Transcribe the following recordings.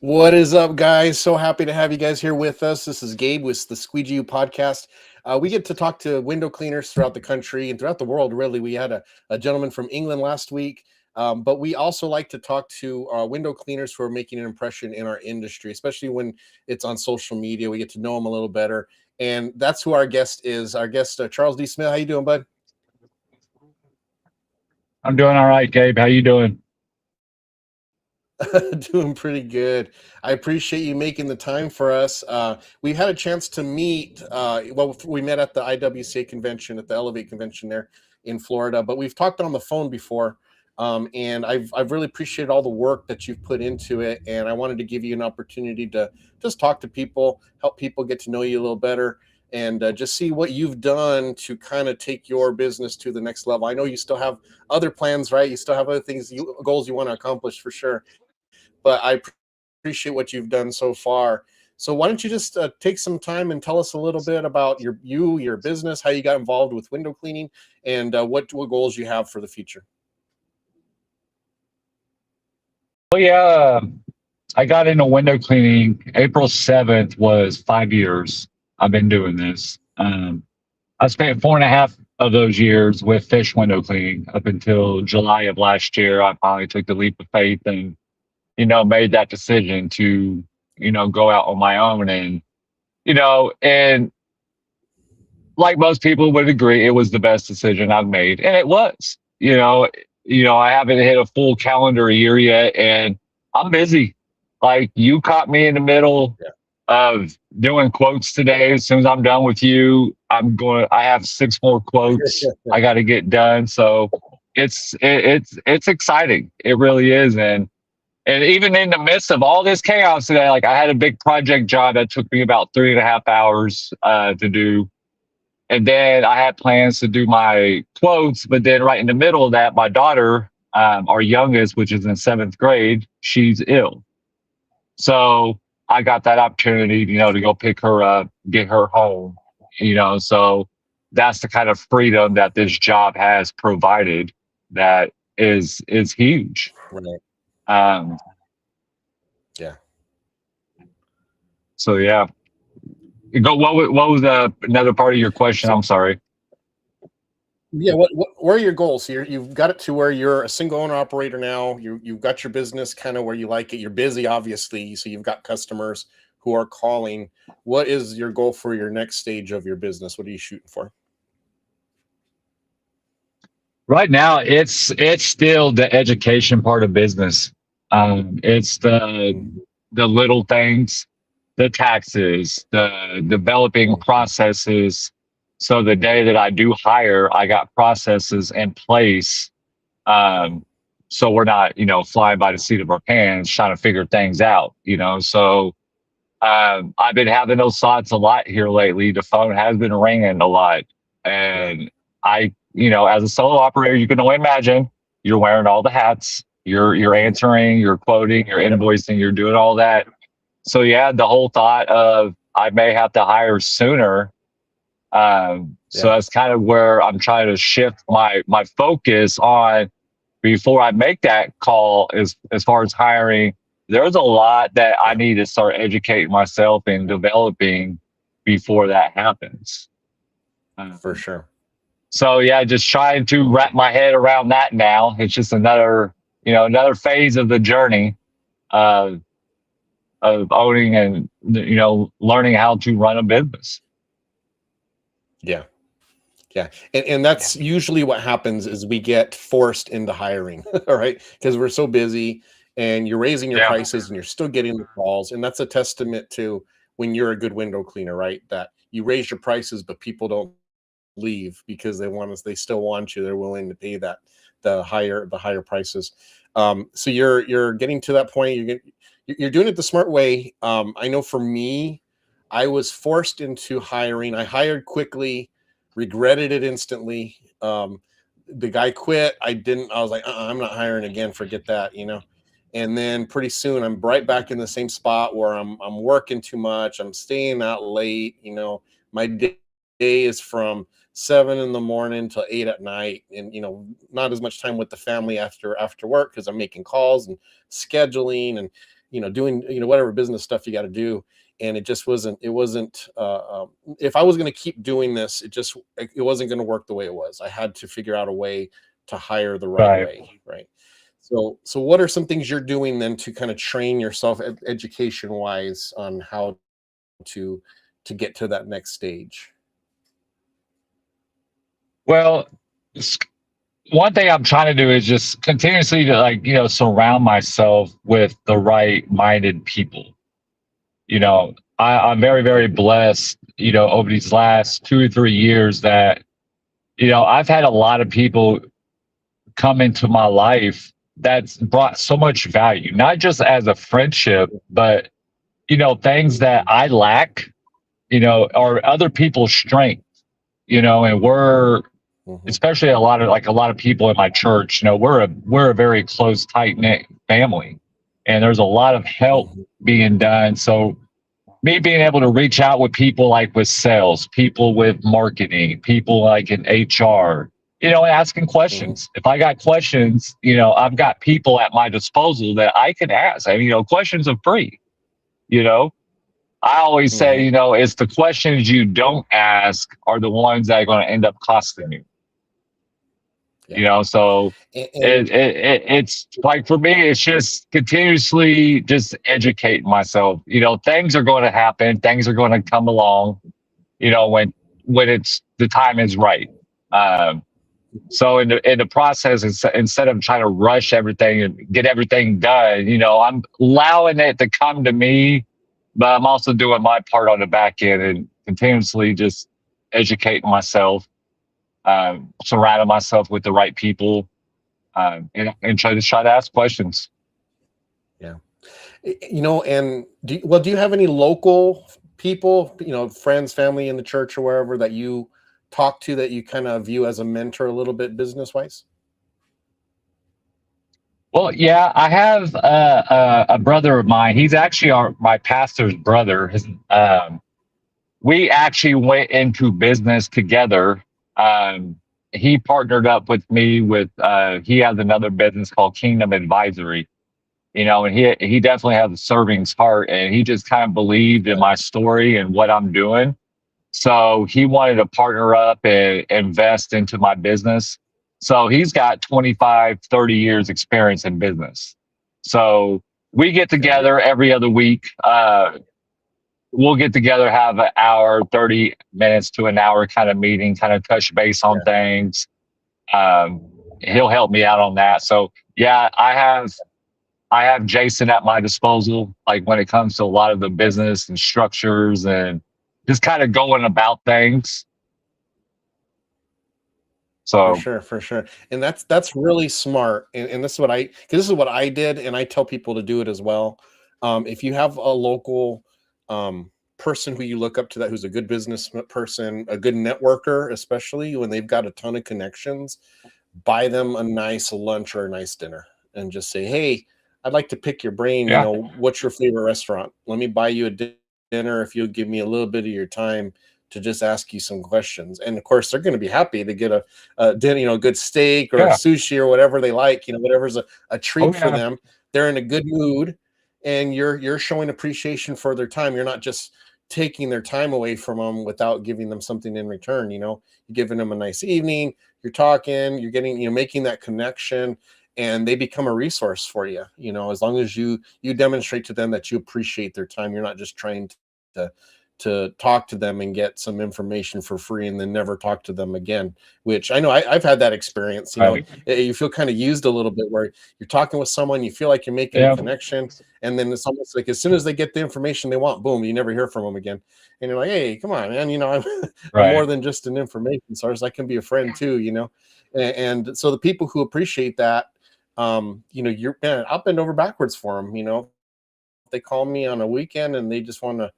What is up, guys? So happy to have you guys here with us. This is Gabe with the Squeegee podcast. We get to talk to window cleaners throughout the country and throughout the world, really. We had a gentleman from England last week, but we also like to talk to window cleaners who are making an impression in our industry, especially when it's on social media. We get to know them a little better. And that's who our guest is. Our guest, Charles D. Smith. How you doing, bud? I'm doing all right, Gabe. How you doing? Doing pretty good. I appreciate you making the time for us. We had a chance to meet. Well, we met at the IWCA convention, at the Elevate convention there in Florida, but we've talked on the phone before. And I've really appreciated all the work that you've put into it. And I wanted to give you an opportunity to just talk to people, help people get to know you a little better, and just see what you've done to kind of take your business to the next level. I know you still have other plans, right? You still have other things, goals you want to accomplish for sure, but I appreciate what you've done so far. So why don't you just take some time and tell us a little bit about your business, how you got involved with window cleaning, and what goals you have for the future. Well, yeah, I got into window cleaning. April 7th was 5 years I've been doing this. I spent 4.5 of those years with fish window cleaning up until July of last year. I finally took the leap of faith and, made that decision to, go out on my own and like most people would agree, it was the best decision I've made. And it was, I haven't hit a full calendar year yet and I'm busy. Like you caught me in the middle Yeah. of doing quotes today. As soon as I'm done with you, I have 6 more quotes I got to get done. So it's exciting. It really is. And even in the midst of all this chaos today, like I had a big project job that took me about 3.5 hours to do, and then I had plans to do my quotes, but then right in the middle of that, my daughter, our youngest, which is in 7th grade, she's ill. So I got that opportunity, to go pick her up, get her home. So that's the kind of freedom that this job has provided that is huge. Right. Um, Yeah. so yeah. What was another part of your question? So I'm sorry. yeah, what are your goals? So you've got it to where you're a single owner operator now. You've got your business kind of where you like it. You're busy, obviously, so you've got customers who are calling. What is your goal for your next stage of your business? What are you shooting for? Right now, it's still the education part of business. It's Mhm. the little things, the taxes, the developing processes. So the day that I do hire, I got processes in place. Um, so we're not, flying by the seat of our pants trying to figure things out. So I've been having those thoughts a lot here lately. The phone has been ringing a lot. Yeah. And as a solo operator, you can only imagine you're wearing all the hats. You're answering, you're quoting, you're invoicing, you're doing all that. So yeah, the whole thought of I may have to hire sooner. So Yeah. that's kind of where I'm trying to shift my focus on before I make that call as far as hiring. There's a lot that I Yeah. need to start educating myself and developing before that happens. For Um, sure. so yeah, just trying to wrap my head around that now. It's just another phase of the journey of of owning and learning how to run a business. Yeah. Yeah. And Yeah. that's usually what happens is we get forced into hiring, all right? Because we're so busy and you're raising your Yeah. prices and you're still getting the calls. And that's a testament to when you're a good window cleaner, right? That you raise your prices, but people don't leave because they still want you. They're willing to pay the higher prices. So you're getting to that point. You're doing it the smart way. I know for me, I was forced into hiring. I hired quickly, regretted it instantly. The guy quit. I was like, I'm not hiring again. Forget that. And then pretty soon I'm right back in the same spot where I'm working too much. I'm staying out late. My day is from 7 in the morning till 8 at night, and not as much time with the family after work because I'm making calls and scheduling, doing, whatever business stuff you got to do. And it just wasn't, if I was going to keep doing this, it wasn't going to work the way it was. I had to figure out a way to hire the right way. Right. So what are some things you're doing then to kind of train yourself education wise on how to get to that next stage? Well, one thing I'm trying to do is just continuously to surround myself with the right minded people. I'm very, very blessed, over these last 2 or 3 years that, I've had a lot of people come into my life that's brought so much value, not just as a friendship, but, things that I lack, are other people's strength, and we're, especially a lot of people in my church, we're a very close, tight knit family, and there's a lot of help being done. So me being able to reach out with people like with sales, people with marketing, people like in HR, asking questions. If I got questions, I've got people at my disposal that I can ask. Questions are free. I always say, it's the questions you don't ask are the ones that are going to end up costing you. So it's like, for me, it's just continuously just educating myself. Things are going to happen, things are going to come along, when it's the time is right. So in the process, instead of trying to rush everything and get everything done, I'm allowing it to come to me, but I'm also doing my part on the back end and continuously just educating myself. Surrounding myself with the right people, and try to ask questions. Yeah. And do you have any local people, friends, family in the church or wherever that you talk to that you kind of view as a mentor a little bit business wise? Well, yeah, I have a brother of mine. He's actually my pastor's brother. We actually went into business together. He partnered up with me with, he has another business called Kingdom Advisory, and he definitely has a serving heart, and he just kind of believed in my story and what I'm doing. So he wanted to partner up and invest into my business. So he's got 25, 30 years experience in business. So we get together every other week. We'll get together, have an hour, 30 minutes to an hour kind of meeting, kind of touch base on things. He'll help me out on that. So yeah, I have Jason at my disposal, like when it comes to a lot of the business and structures and just kind of going about things. So for sure. And that's really smart. And this is what I did. And I tell people to do it as well. If you have a local person who you look up to who's a good business person, a good networker, especially when they've got a ton of connections, buy them a nice lunch or a nice dinner and just say, hey, I'd like to pick your brain. What's your favorite restaurant? Let me buy you a dinner if you'll give me a little bit of your time to just ask you some questions. And of course, they're going to be happy to get a dinner, a good steak or a sushi or whatever they like, whatever's a treat for them. They're in a good mood, and you're showing appreciation for their time. You're not just taking their time away from them without giving them something in return. You're giving them a nice evening, you're talking, you're getting, making that connection, and they become a resource for you. As long as you demonstrate to them that you appreciate their time. You're not just trying to talk to them and get some information for free and then never talk to them again, which I know I've had that experience. You feel kind of used a little bit where you're talking with someone, you feel like you're making a connection, and then it's almost like as soon as they get the information they want, boom, you never hear from them again. And you're like, hey, come on, man, I'm more than just an information source. I can be a friend too, and so the people who appreciate that, I'll bend over backwards for them. They call me on a weekend and they just want to,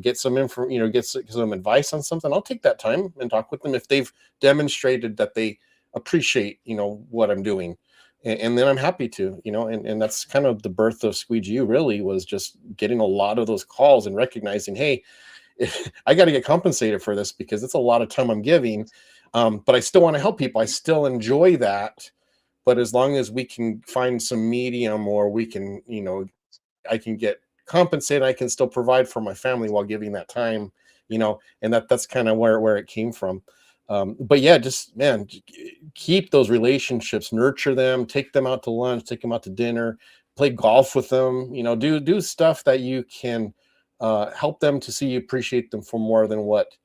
get some info, get some advice on something, I'll take that time and talk with them if they've demonstrated that they appreciate, what I'm doing. And then I'm happy to, and that's kind of the birth of Squeegee really, was just getting a lot of those calls and recognizing, hey, I got to get compensated for this because it's a lot of time I'm giving. But I still want to help people. I still enjoy that. but as long as we can find some medium, or we can, I can get compensated, I can still provide for my family while giving that time, and that's kind of where it came from. But yeah, just, man, keep those relationships, nurture them, take them out to lunch, take them out to dinner, play golf with them, do stuff that you can help them to see you appreciate them for more than what,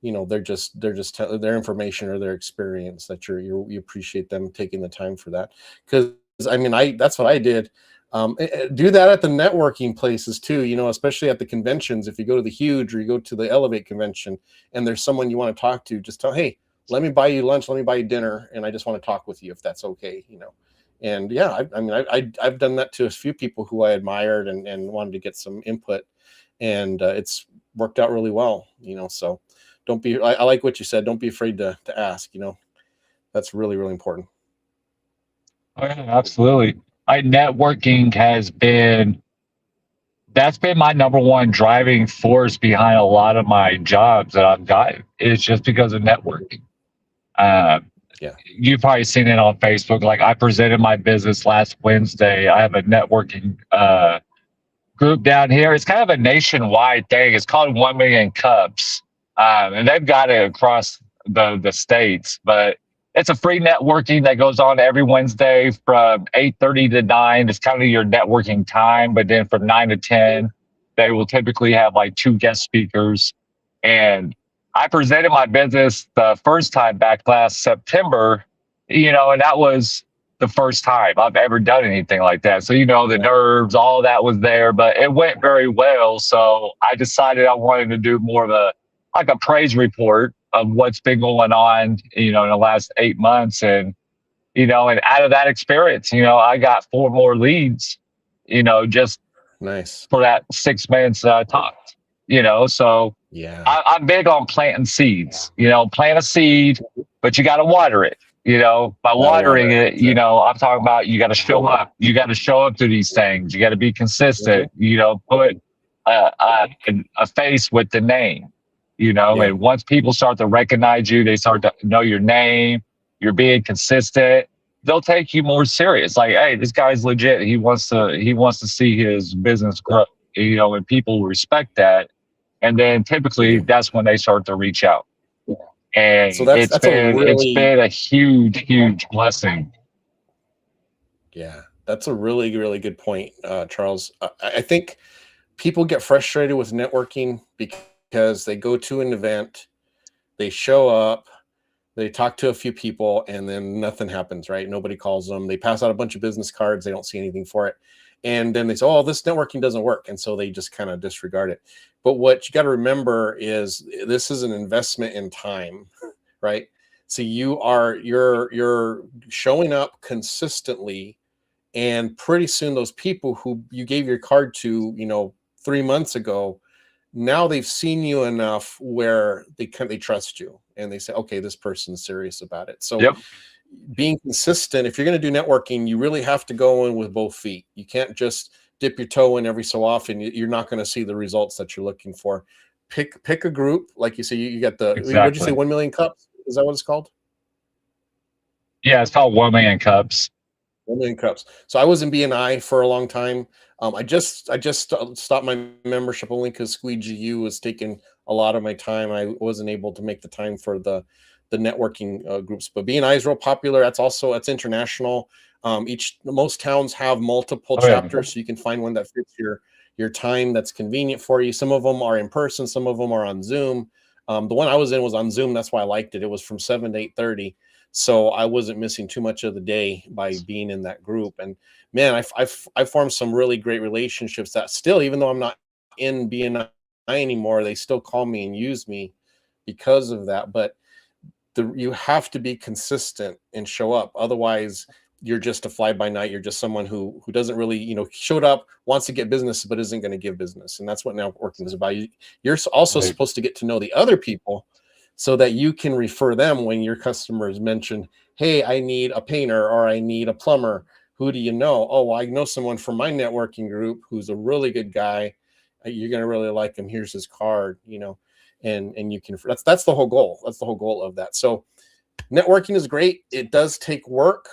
they're just their information or their experience, that you appreciate them taking the time for that. Because I mean, that's what I did. Do that at the networking places too, especially at the conventions. If you go to the Huge or you go to the Elevate convention and there's someone you want to talk to, just tell, hey, let me buy you lunch, let me buy you dinner, and I just want to talk with you, if that's okay. And yeah, I've done that to a few people who I admired and wanted to get some input, and it's worked out really well. So don't be, I like what you said, don't be afraid to ask. That's really, really important. Oh, yeah, absolutely. Networking that's been my number one driving force behind a lot of my jobs that I've gotten. It's just because of networking. Uh, Yeah. you've probably seen it on Facebook. Like, I presented my business last Wednesday. I have a networking group down here. It's kind of a nationwide thing. It's called 1 Million Cups, and they've got it across the states. But it's a free networking that goes on every Wednesday from 8:30 to 9. It's kind of your networking time. But then from 9 to 10, they will typically have like 2 guest speakers. And I presented my business the first time back last September, and that was the first time I've ever done anything like that. So, the nerves, all that was there, but it went very well. So I decided I wanted to do more of a praise report of what's been going on, in the last 8 months. And, and out of that experience, I got 4 more leads, just Nice. for that 6 months talked, so Yeah. I'm big on planting seeds. Plant a seed, but you got to water it. By watering it, I'm talking about you got to show up. You got to show up to these things. You got to be consistent. Put a face with the name. And once people start to recognize you, they start to know your name. You're being consistent. They'll take you more serious. Like, hey, this guy's legit. He wants to see his business grow. And people respect that. And then typically that's when they start to reach out. And so that's it's been a huge blessing. Yeah, that's a really, really good point, Charles. I think people get frustrated with networking because they go to an event, they show up, they talk to a few people, and then nothing happens, right? Nobody calls them. They pass out a bunch of business cards. They don't see anything for it. And then they say, oh, this networking doesn't work. And so they just kind of disregard it. But what you got to remember is this is an investment in time, right? So you're showing up consistently, and pretty soon those people who you gave your card to, 3 months ago, now they've seen you enough where they trust you, and they say, okay, this person's serious about it. So being consistent, if you're going to do networking, you really have to go in with both feet. You can't just dip your toe in every so often. You're not going to see the results that you're looking for. Pick a group, like you say. You got the Exactly. What'd you say, 1 Million Cups? Is that what it's called? Yeah, it's called 1 Million Cups. 1 Million Cups. So I was in BNI for a long time. I just stopped my membership only because Squeegee was taking a lot of my time. I wasn't able to make the time for the networking groups. But BNI is real popular. That's international. Most towns have multiple chapters, so you can find one that fits your time, that's convenient for you. Some of them are in person, some of them are on Zoom. The one I was in was on Zoom. That's why I liked it. It was from 7 to 8:30. So I wasn't missing too much of the day by being in that group. And man, I formed some really great relationships that still, even though I'm not in BNI anymore, they still call me and use me because of that. But you have to be consistent and show up. Otherwise, you're just a fly by night. You're just someone who doesn't really, showed up, wants to get business, but isn't going to give business. And that's what networking is about. You're also supposed to get to know the other people so that you can refer them when your customers mention, hey, I need a painter or I need a plumber. Who do you know? Oh, well, I know someone from my networking group who's a really good guy. You're going to really like him. Here's his card, and you can, that's the whole goal. That's the whole goal of that. So networking is great. It does take work,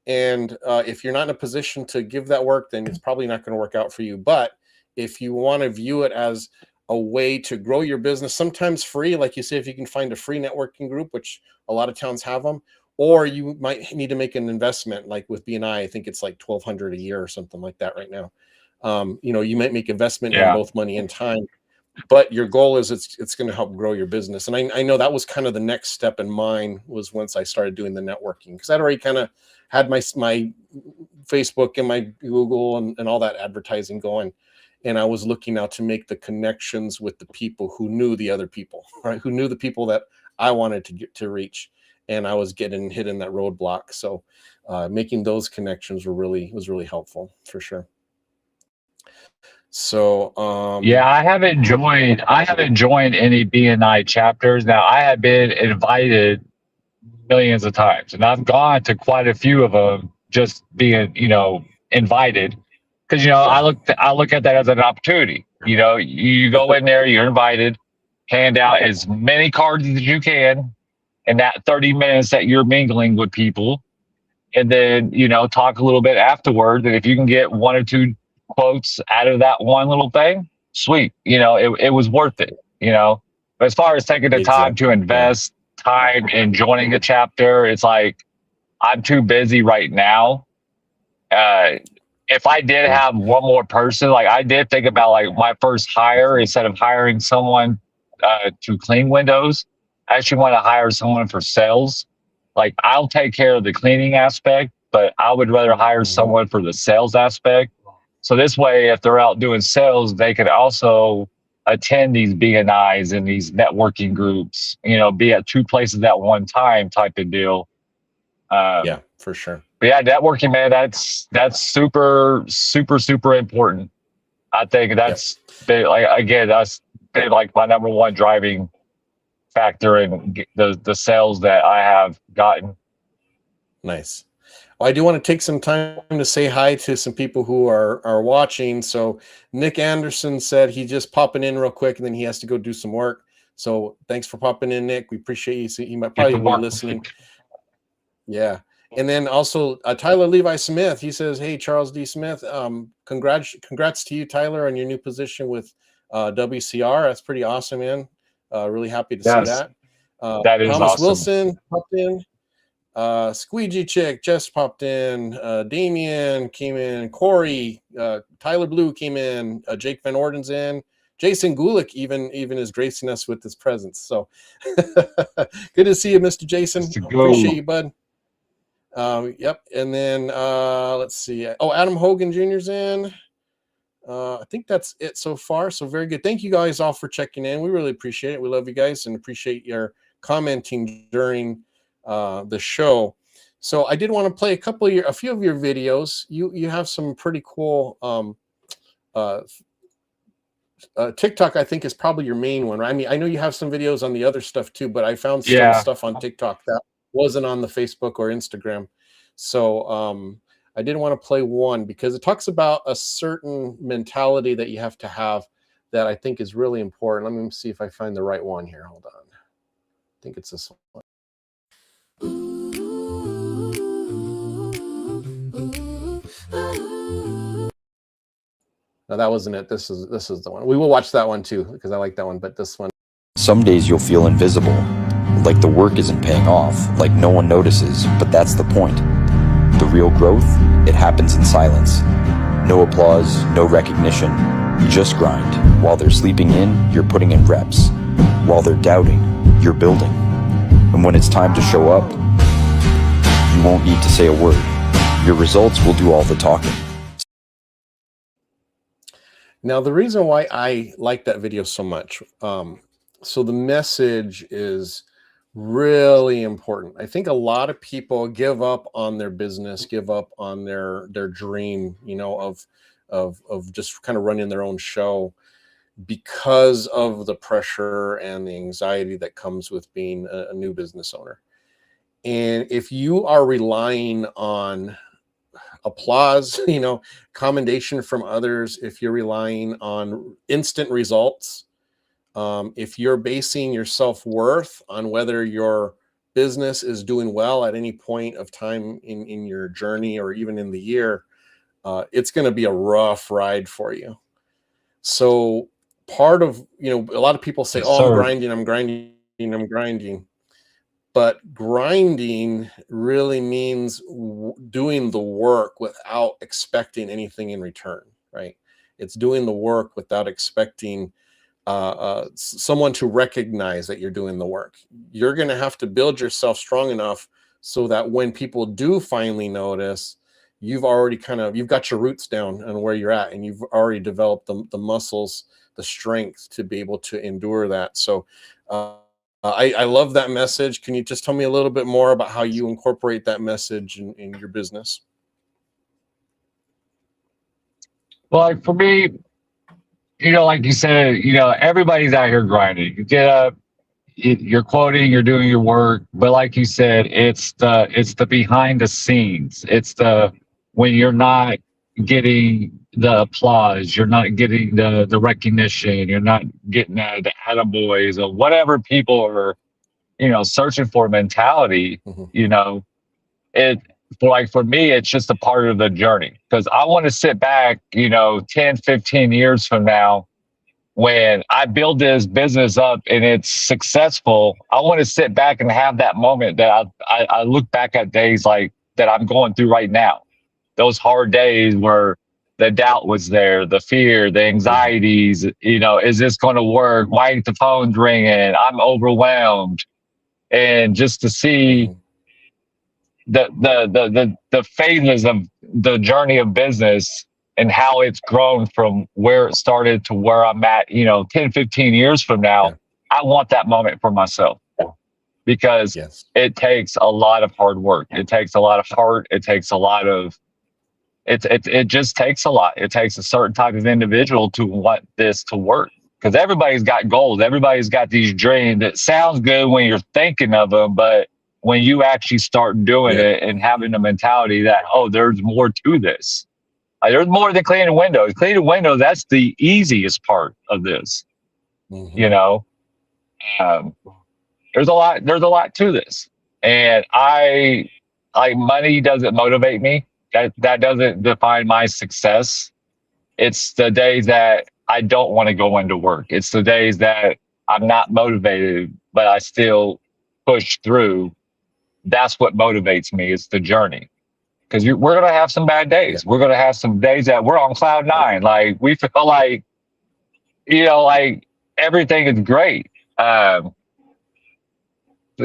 And if you're not in a position to give that work, then it's probably not going to work out for you. But if you want to view it as a way to grow your business, sometimes free, like you say, if you can find a free networking group, which a lot of towns have them, or you might need to make an investment, like with BNI, I think it's like $1,200 a year or something like that right now. You might make investment in both money and time, but your goal is it's going to help grow your business. And I know that was kind of the next step in mine, was once I started doing the networking, because I'd already kind of had my Facebook and my Google and all that advertising going. And I was looking now to make the connections with the people who knew the other people, right? Who knew the people that I wanted to get to reach. And I was getting hit in that roadblock. So making those connections was really helpful, for sure. So I haven't joined any BNI chapters. Now, I have been invited millions of times, and I've gone to quite a few of them, just being, invited. Because I look at that as an opportunity. You go in there, you're invited, hand out as many cards as you can in that 30 minutes that you're mingling with people, and then talk a little bit afterwards. And if you can get one or two quotes out of that one little thing, sweet. It was worth it. But as far as taking the time to invest time in joining a chapter, it's like, I'm too busy right now. If I did have one more person, like I did think about, like, my first hire, instead of hiring someone to clean windows, I actually want to hire someone for sales. Like, I'll take care of the cleaning aspect, but I would rather hire someone for the sales aspect. So this way, if they're out doing sales, they could also attend these BNIs and these networking groups, be at two places at one time type of deal. Yeah, for sure. But yeah, networking, man, that's super, super, super important. I think that's been, that's been like my number one driving factor in the sales that I have gotten. Nice. Well, I do want to take some time to say hi to some people who are watching. So Nick Anderson said he's just popping in real quick, and then he has to go do some work. So thanks for popping in, Nick. We appreciate you. So you might probably be listening. Yeah. And then also Tyler Levi Smith, he says, "Hey, Charles D. Smith, congrats to you, Tyler, on your new position with WCR. That's pretty awesome, man. Really happy to see that." That is Thomas awesome. Wilson popped in. Squeegee Chick just popped in. Damien came in. Corey, Tyler Blue came in. Jake Van Orden's in. Jason Gulick even is gracing us with his presence. So good to see you, Mr. Jason. Appreciate you, bud. Yep. And then let's see. Oh, Adam Hogan Jr.'s in. I think that's it so far. So very good. Thank you guys all for checking in. We really appreciate it. We love you guys and appreciate your commenting during the show. So I did want to play a few of your videos. You have some pretty cool TikTok, I think, is probably your main one. Right? I mean, I know you have some videos on the other stuff too, but I found some stuff on TikTok that wasn't on the Facebook or Instagram. So I did want to play one because it talks about a certain mentality that you have to have that I think is really important. Let me see if I find the right one here. Hold on. I think it's this one. No, that wasn't it. This is the one. We will watch that one too because I like that one, but this one. Some days you'll feel invisible, like the work isn't paying off, like no one notices, but that's the point. The real growth, it happens in silence. No applause, no recognition, just grind. While they're sleeping in, you're putting in reps. While they're doubting, you're building. And when it's time to show up, you won't need to say a word. Your results will do all the talking. Now, the reason why I like that video so much, so the message is really important. I think a lot of people give up on their business, give up on their dream, of just kind of running their own show because of the pressure and the anxiety that comes with being a new business owner. And if you are relying on applause, commendation from others, if you're relying on instant results, if you're basing your self-worth on whether your business is doing well at any point of time in your journey or even in the year, it's going to be a rough ride for you. So part of, a lot of people say, Yes, oh, sir. I'm grinding. But grinding really means doing the work without expecting anything in return, right? It's doing the work without expecting someone to recognize that you're doing the work. You're going to have to build yourself strong enough so that when people do finally notice, you've got your roots down on where you're at, and you've already developed the muscles, the strength to be able to endure that. So I love that message. Can you just tell me a little bit more about how you incorporate that message in your business? Well, like for me, like you said, everybody's out here grinding. You get up, you're quoting, you're doing your work, but like you said, it's the behind the scenes. It's the when you're not getting the applause, you're not getting the recognition, you're not getting the attaboys or whatever people are, searching for mentality. Mm-hmm. For me, it's just a part of the journey, because I want to sit back, 10, 15 years from now, when I build this business up and it's successful. I want to sit back and have that moment that I look back at days like that I'm going through right now. Those hard days where the doubt was there, the fear, the anxieties, is this going to work? Why ain't the phone's ringing? I'm overwhelmed. And just to see the phases of the journey of business and how it's grown from where it started to where I'm at, 10, 15 years from now, I want that moment for myself, because it takes a lot of hard work. It takes a lot of heart. It takes a lot of, it just takes a lot. It takes a certain type of individual to want this to work, because everybody's got goals. Everybody's got these dreams. It sounds good when you're thinking of them, but when you actually start doing it and having the mentality that, oh, there's more to this. There's more than cleaning windows. Cleaning windows, that's the easiest part of this. There's a lot to this. And money doesn't motivate me. That doesn't define my success. It's the days that I don't want to go into work. It's the days that I'm not motivated, but I still push through. That's what motivates me. It's the journey. Because we're going to have some bad days. We're going to have some days that we're on cloud nine. Like, we feel like, like everything is great.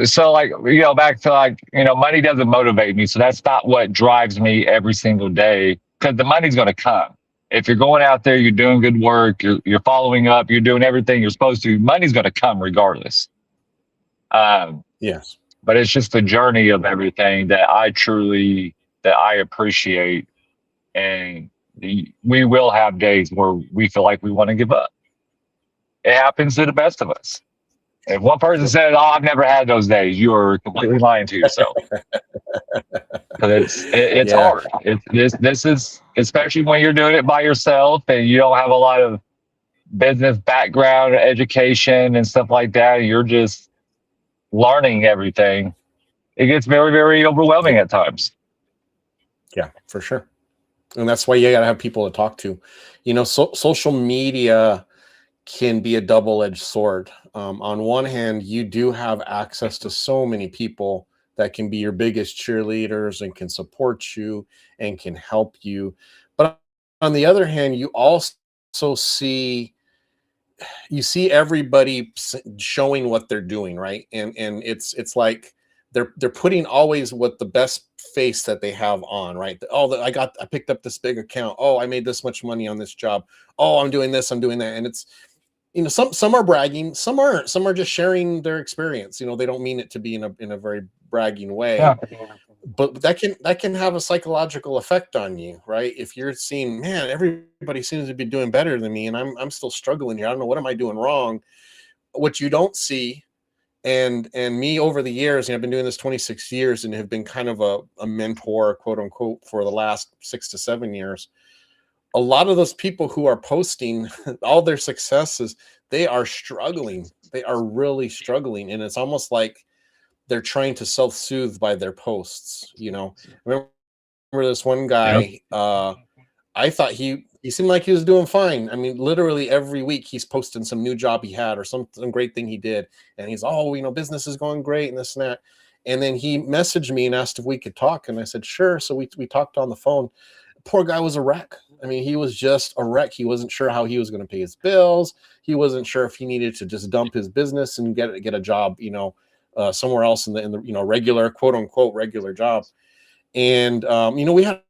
So like, back to money doesn't motivate me. So that's not what drives me every single day, because the money's going to come. If you're going out there, you're doing good work, you're following up, you're doing everything you're supposed to, money's going to come regardless. Yes. But it's just the journey of everything that I appreciate. And we will have days where we feel like we want to give up. It happens to the best of us. If one person says, "Oh, I've never had those days," you are completely lying to yourself. Because it's hard. This is, especially when you're doing it by yourself and you don't have a lot of business background, education, and stuff like that. You're just learning everything. It gets very, very overwhelming at times. Yeah, for sure. And that's why you got to have people to talk to. Social media can be a double-edged sword. On one hand, you do have access to so many people that can be your biggest cheerleaders and can support you and can help you. But on the other hand, you also see everybody showing what they're doing, right? And it's like they're putting always what the best face that they have on, right? I picked up this big account. Oh, I made this much money on this job. Oh, I'm doing this, I'm doing that. And it's, some are bragging, some aren't. Some are just sharing their experience. They don't mean it to be in a very bragging way. Yeah. But that can have a psychological effect on you, right? If you're seeing, man, everybody seems to be doing better than me, and I'm still struggling here. I don't know, what am I doing wrong? What you don't see, and me over the years, I've been doing this 26 years and have been kind of a mentor, quote unquote, for the last 6 to 7 years. A lot of those people who are posting all their successes, they are struggling. They are really struggling. And it's almost like they're trying to self-soothe by their posts. You know, remember this one guy, I thought he seemed like he was doing fine. I mean, literally every week he's posting some new job he had or some great thing he did. And he's, oh, you know, business is going great and this and that. And then he messaged me and asked if we could talk. And I said, sure. So we talked on the phone. Poor guy was a wreck. I mean, he was just a wreck. He wasn't sure how he was going to pay his bills. He wasn't sure if he needed to just dump his business and get a job, you know, somewhere else in the you know, regular, quote unquote, regular job. And, you know, we had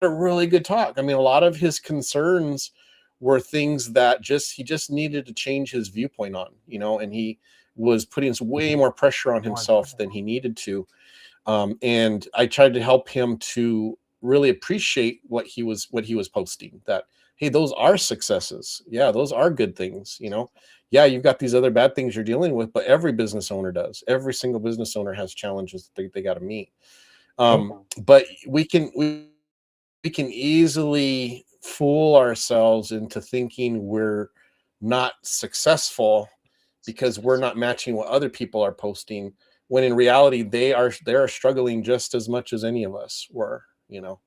a really good talk. I mean, a lot of his concerns were things that he just needed to change his viewpoint on, you know, and he was putting way more pressure on himself than he needed to. And I tried to help him to really appreciate what he was posting, that, hey, those are successes. Yeah, those are good things, you know. Yeah, you've got these other bad things you're dealing with, but every business owner does. Every single business owner has challenges that they got to meet. But we can easily fool ourselves into thinking we're not successful because we're not matching what other people are posting, when in reality they are struggling just as much as any of us were, you know.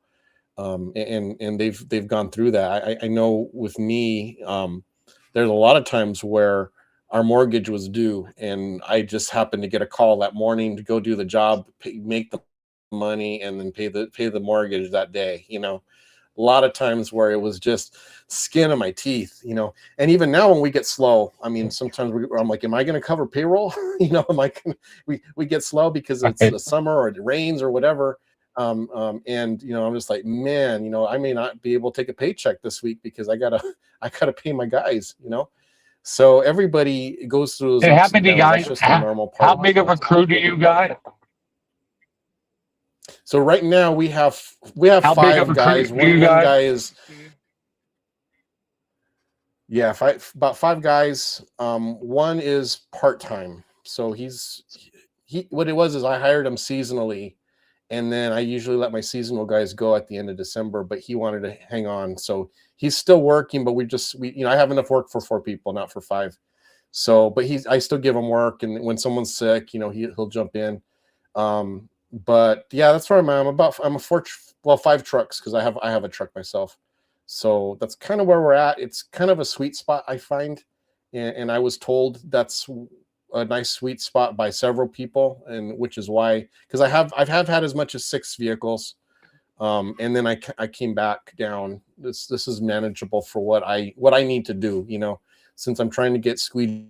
And they've gone through that. I know with me, there's a lot of times where our mortgage was due and I just happened to get a call that morning to go do the job, make the money, and then pay the mortgage that day, you know. A lot of times where it was just skin of my teeth, you know. And even now when we get slow, I mean, sometimes I'm like, am I going to cover payroll? You know, am I gonna, we get slow because it's the summer or it rains or whatever. And you know, I'm just like, man, you know, I may not be able to take a paycheck this week because I gotta pay my guys, you know. So everybody goes through those ups and downs. That's just a normal part. How big of a crew do you got? So right now we have 5 guys. One guy is, yeah, about 5 guys. One is part-time. So he what it was is I hired him seasonally, and then I usually let my seasonal guys go at the end of December, but he wanted to hang on. So he's still working, but we you know, I have enough work for 4 people, not for 5. So, but I still give him work, and when someone's sick, you know, he'll jump in. But yeah, that's where I'm at. I'm a 5 trucks, because I have a truck myself. So that's kind of where we're at. It's kind of a sweet spot, I find. And I was told that's a nice sweet spot by several people, and which is why, because I've had as much as 6 vehicles. And then I came back down. This is manageable for what I need to do, you know, since I'm trying to get Squeegee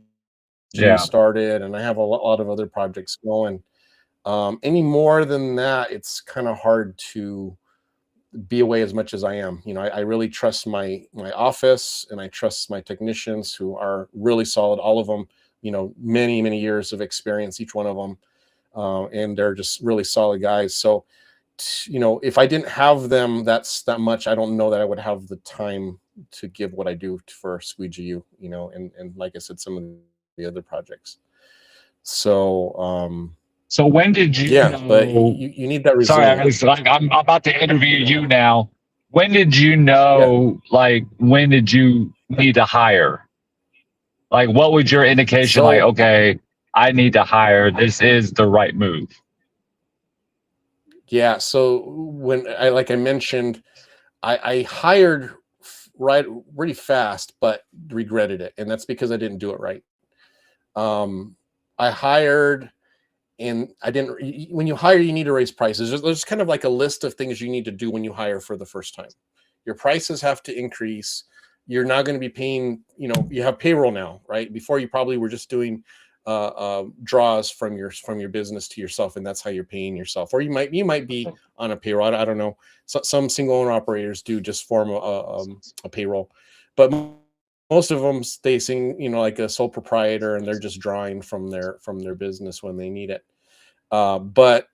started and I have a lot of other projects going. Any more than that, it's kind of hard to be away as much as I am. You know, I really trust my office, and I trust my technicians, who are really solid, all of them, you know, many years of experience, each one of them. And they're just really solid guys. So, you know, if I didn't have them that much, I don't know that I would have the time to give what I do for Squeegee, you know, and like I said, some of the other projects. So, so when did you? Yeah, but you need that resilience. Sorry, I'm about to interview you now. When did you know? Yeah. Like, when did you need to hire? Like, what was your indication? Like, okay, I need to hire. This is the right move. Yeah. So when like I mentioned, I hired really fast, but regretted it, and that's because I didn't do it right. I hired. And I didn't. When you hire, you need to raise prices. There's kind of like a list of things you need to do when you hire for the first time. Your prices have to increase. You're not going to be paying. You know, you have payroll now, right? Before you probably were just doing draws from your business to yourself, and that's how you're paying yourself. Or you might be on a payroll. I don't know. Some single owner operators do just form a payroll, but most of them stay like a sole proprietor, and they're just drawing from their business when they need it. But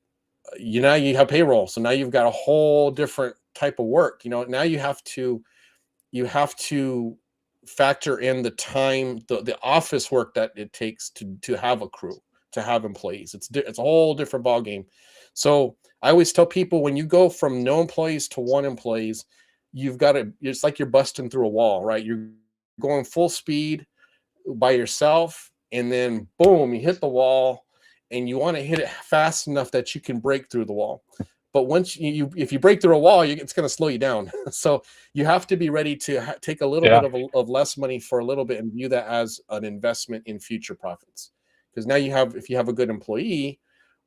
you have payroll, so now you've got a whole different type of work. You know, now you have to factor in the time, the office work that it takes to have a crew, to have employees. It's a whole different ballgame. So I always tell people, when you go from no employees to 1 employees, you've got to. It's like you're busting through a wall, right? You're going full speed by yourself, and then boom, you hit the wall, and you want to hit it fast enough that you can break through the wall. But once if you break through a wall, it's going to slow you down. So you have to be ready to take a little bit of less money for a little bit and view that as an investment in future profits. Because now if you have a good employee,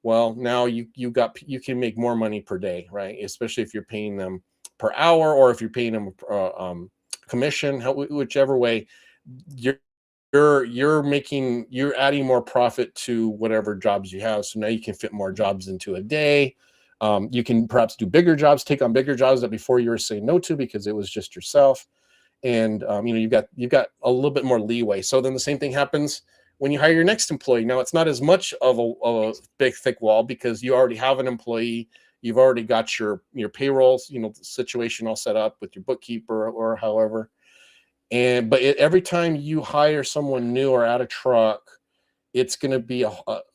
well, now you can make more money per day, right? Especially if you're paying them per hour, or if you're paying them commission, whichever way, you're adding more profit to whatever jobs you have. So now you can fit more jobs into a day. You can perhaps do bigger jobs, take on bigger jobs that before you were saying no to because it was just yourself. And you've got a little bit more leeway. So then the same thing happens when you hire your next employee. Now it's not as much of a big thick wall because you already have an employee. You've already got your payroll situation all set up with your bookkeeper or however. But every time you hire someone new or add a truck, it's going to be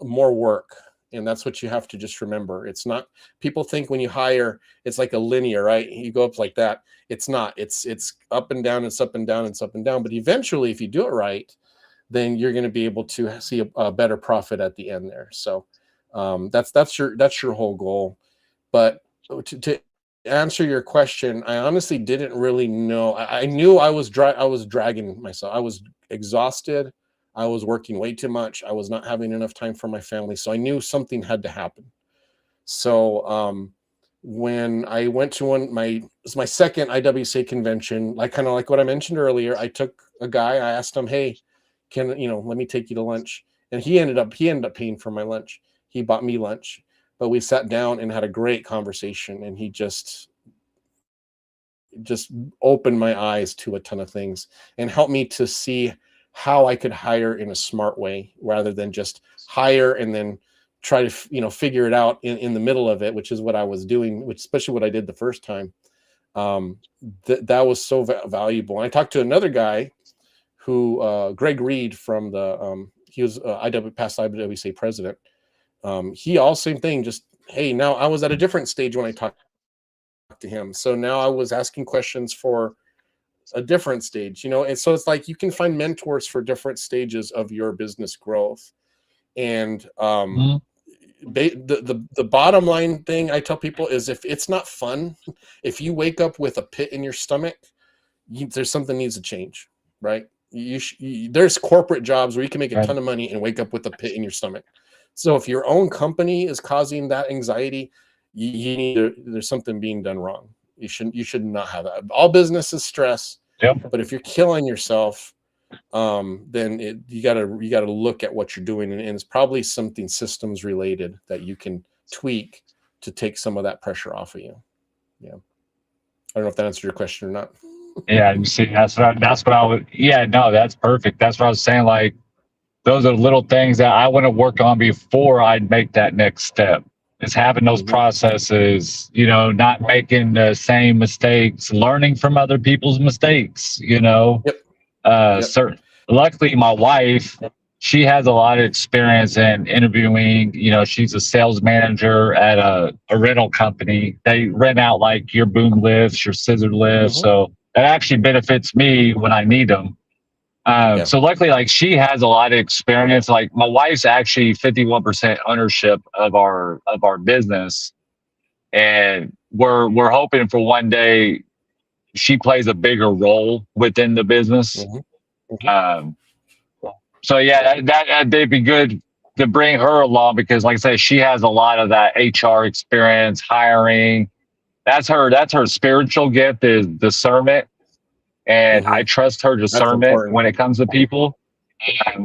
more work. And that's what you have to just remember. It's not, people think when you hire, it's like a linear, right? You go up like that. It's not. It's up and down, it's up and down, it's up and down. But eventually, if you do it right, then you're going to be able to see a better profit at the end there. So that's your whole goal. But to answer your question, I honestly didn't really know. I knew I was dragging myself. I was exhausted. I was working way too much. I was not having enough time for my family. So I knew something had to happen. So when I went to my second IWCA convention, kind of like what I mentioned earlier, I took a guy, I asked him, hey, let me take you to lunch. And he ended up paying for my lunch. He bought me lunch, but we sat down and had a great conversation. And he just opened my eyes to a ton of things and helped me to see how I could hire in a smart way rather than just hire and then try to, figure it out in the middle of it, which is what I was doing, especially what I did the first time. That was so valuable. And I talked to another guy who, Greg Reed from he was past IWCA president. He all same thing, just, hey, now I was at a different stage when I talked to him. So now I was asking questions for a different stage, and so it's like you can find mentors for different stages of your business growth. And the bottom line thing I tell people is, if it's not fun, if you wake up with a pit in your stomach, there's something needs to change, right? There's corporate jobs where you can make a ton of money and wake up with a pit in your stomach. So if your own company is causing that anxiety, there's something being done wrong. You should not have that. All business is stress. Yep. But if you're killing yourself, then you gotta look at what you're doing, and it's probably something systems related that you can tweak to take some of that pressure off of you. Yeah. I don't know if that answered your question or not. Yeah, you see, that's what I would. Yeah, no, that's perfect. That's what I was saying. Like, those are little things that I want to work on before I'd make that next step. Is having those processes, not making the same mistakes, learning from other people's mistakes, Yep. Luckily, my wife, she has a lot of experience in interviewing. She's a sales manager at a rental company. They rent out like your boom lifts, your scissor lifts. So that actually benefits me when I need them. So luckily, like, she has a lot of experience. Like, my wife's actually 51% ownership of our business, and we're hoping for one day she plays a bigger role within the business. So yeah, that'd be good to bring her along, because like I said, she has a lot of that HR experience, hiring. That's her spiritual gift, is discernment. And I trust her discernment when it comes to people.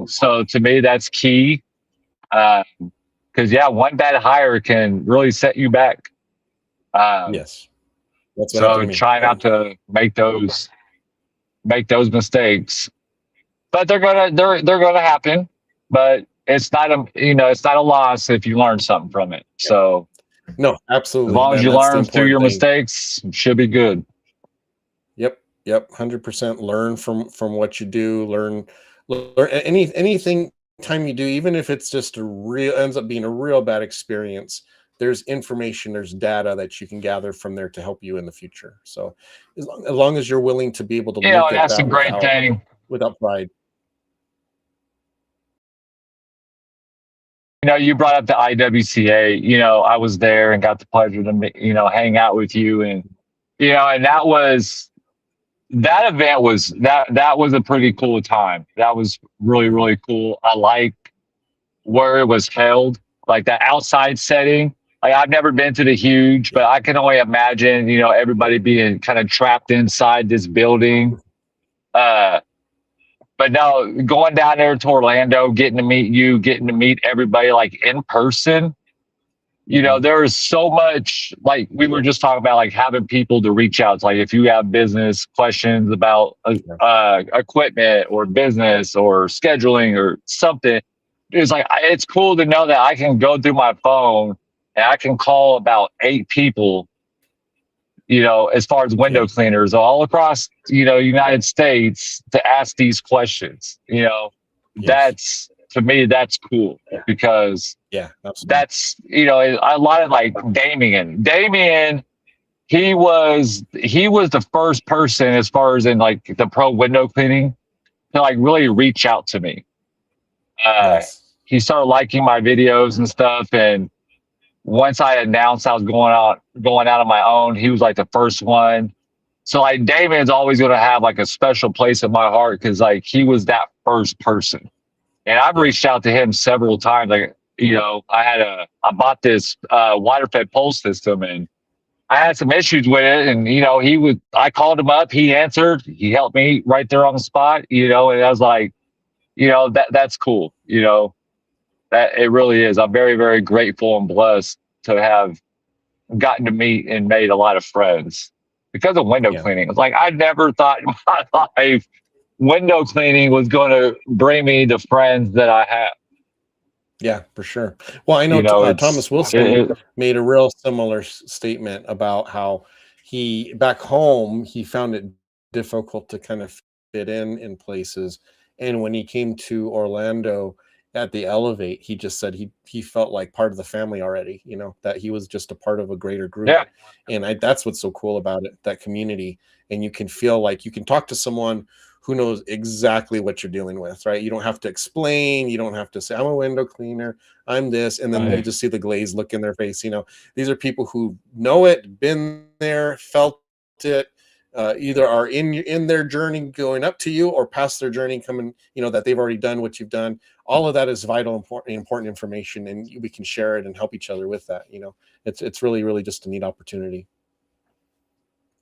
So to me, that's key. Because one bad hire can really set you back. Yes. That's so try not to make those mistakes. But they're gonna happen. But it's not a loss if you learn something from it. So no, absolutely. As long as you learn through your mistakes, it should be good. Yep. 100% learn from what you do. Learn anything time you do, even if it's just ends up being a real bad experience. There's information, there's data that you can gather from there to help you in the future. So as long as you're willing to be able to look at that's a great thing without pride. you brought up the IWCA. I was there and got the pleasure to hang out with you, and and that event was a pretty cool time. That was really, really cool. I like where it was held, like that outside setting. Like I've never been to the huge, but I can only imagine, everybody being kind of trapped inside this building. But no, going down there to Orlando, getting to meet you, getting to meet everybody like in person, there is so much, like we were just talking about, like having people to reach out to, like if you have business questions about equipment or business or scheduling or something, it's like, it's cool to know that I can go through my phone and I can call about 8 people, as far as window cleaners all across, United States to ask these questions. That's, to me, that's cool because that's, a lot of like Damien, he was the first person as far as in like the pro window cleaning to like really reach out to me. He started liking my videos and stuff, and once I announced I was going out on my own, he was like the first one. So like Damien's always going to have like a special place in my heart because like he was that first person. And I've reached out to him several times. Like, I bought this water fed pole system, and I had some issues with it. And, I called him up, he answered, he helped me right there on the spot, and I was like, that's cool. That it really is. I'm very, very grateful and blessed to have gotten to meet and made a lot of friends because of window cleaning. It's like I never thought in my life window cleaning was going to bring me the friends that I have. Yeah, for sure. Well, I know, Thomas Wilson made a real similar statement about how back home, he found it difficult to kind of fit in places. And when he came to Orlando at the Elevate, he just said he felt like part of the family already, that he was just a part of a greater group. Yeah. And that's what's so cool about it, that community. And you can feel like you can talk to someone who knows exactly what you're dealing with, right? You don't have to explain. You don't have to say, I'm a window cleaner, I'm this. And then you just see the glazed look in their face. These are people who know it, been there, felt it, either are in their journey going up to you or past their journey coming, that they've already done what you've done. All of that is vital, important information, and we can share it and help each other with that. It's really, really just a neat opportunity.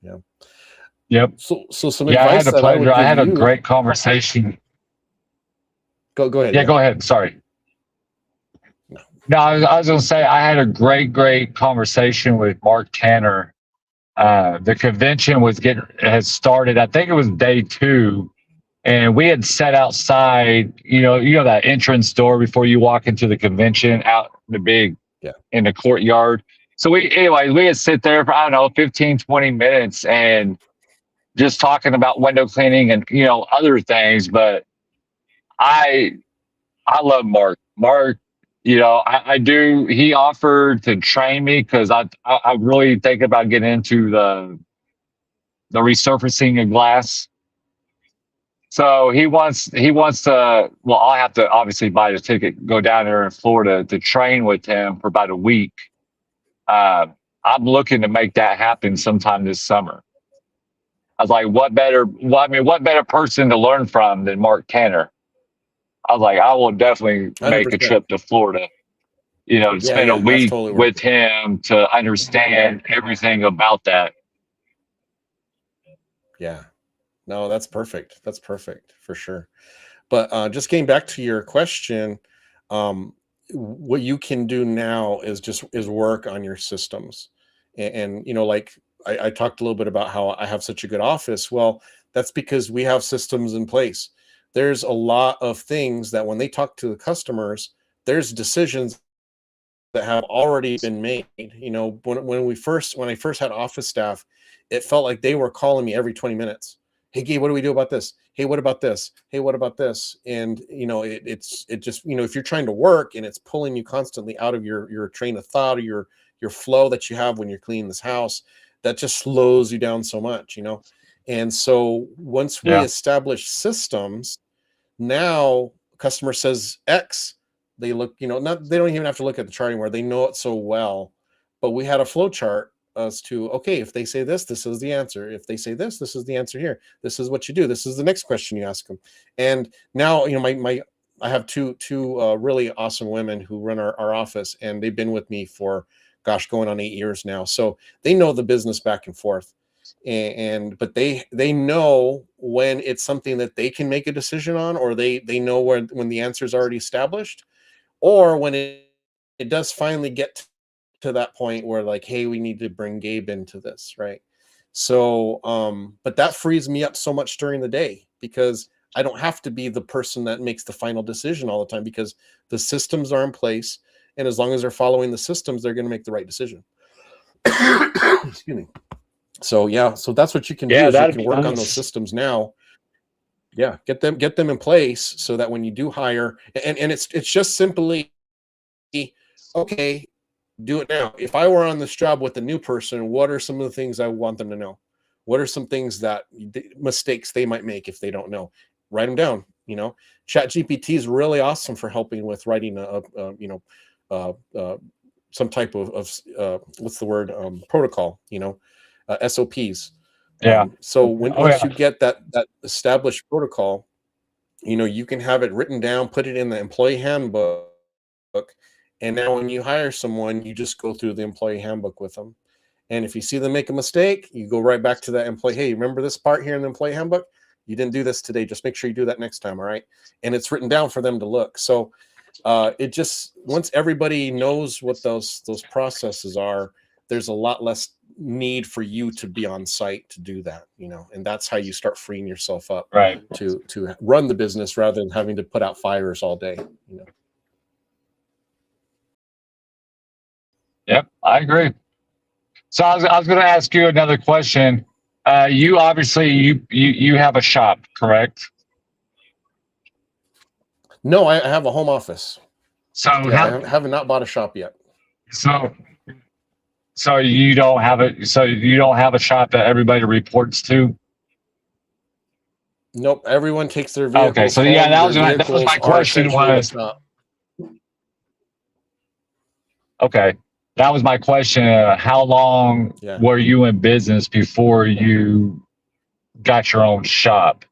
Yeah. Yep. So some advice. I had the pleasure. I had a great conversation. Go ahead. Yeah, go ahead. Sorry. No, I was going to say I had a great conversation with Mark Tanner. The convention had started. I think it was day 2, and we had sat outside. That entrance door before you walk into the convention, out in the courtyard. So we had sit there for 15, 20 minutes and just talking about window cleaning and other things. But I love Mark. Mark, I do. He offered to train me because I really think about getting into the resurfacing of glass. So he wants to. Well, I'll have to obviously buy the ticket, go down there in Florida to train with him for about a week. I'm looking to make that happen sometime this summer. I was like, what better person to learn from than Mark Tanner? I was like, I will definitely make 100%. A trip to Florida, spend a week with him to understand everything about that. Yeah, no, that's perfect. That's perfect for sure. But just getting back to your question, what you can do now is work on your systems. And like I talked a little bit about how I have such a good office. Well, that's because we have systems in place. There's a lot of things that when they talk to the customers, there's decisions that have already been made. When I first had office staff, it felt like they were calling me every 20 minutes. Hey, Gabe, what do we do about this? Hey, what about this? Hey, what about this? And it just, if you're trying to work and it's pulling you constantly out of your train of thought or your flow that you have when you're cleaning this house, that just slows you down so much, And so once we establish systems, now customer says X, They look, they don't even have to look at the chart anymore. They know it so well. But we had a flow chart as to, okay, if they say this, this is the answer. If they say this, this is the answer here. This is what you do. This is the next question you ask them. And now, I have two really awesome women who run our office, and they've been with me for, gosh, going on 8 years now. So they know the business back and forth. But they know when it's something that they can make a decision on, or they know when the answer is already established, or when it does finally get to that point where, like, hey, we need to bring Gabe into this, right? So but that frees me up so much during the day, because I don't have to be the person that makes the final decision all the time, because the systems are in place, and as long as they're following the systems, they're going to make the right decision. Excuse me. So so that's what you can do, is you can work on those systems now. Yeah, get them in place, so that when you do hire, and it's just simply, okay, do it now. If I were on this job with a new person, what are some of the things I want them to know? What are some things that mistakes they might make if they don't know? Write them down. ChatGPT is really awesome for helping with writing some type of what's the word, protocol, SOPs. Yeah. So once you get that established protocol, you can have it written down, put it in the employee handbook, and now when you hire someone, you just go through the employee handbook with them. And if you see them make a mistake, you go right back to that employee. Hey, remember this part here in the employee handbook? You didn't do this today. Just make sure you do that next time. All right. And it's written down for them to look. So it just, once everybody knows what those processes are, there's a lot less need for you to be on site to do that, and that's how you start freeing yourself up, right, to run the business rather than having to put out fires all day. Yep, I agree. So I was going to ask you another question. You obviously you have a shop, correct? No, I have a home office. So I have not bought a shop yet. So you don't have it. So you don't have a shop that everybody reports to. Nope. Everyone takes their vehicles. Okay. So yeah, that was my question. Okay. That was my question. How long were you in business before you got your own shop?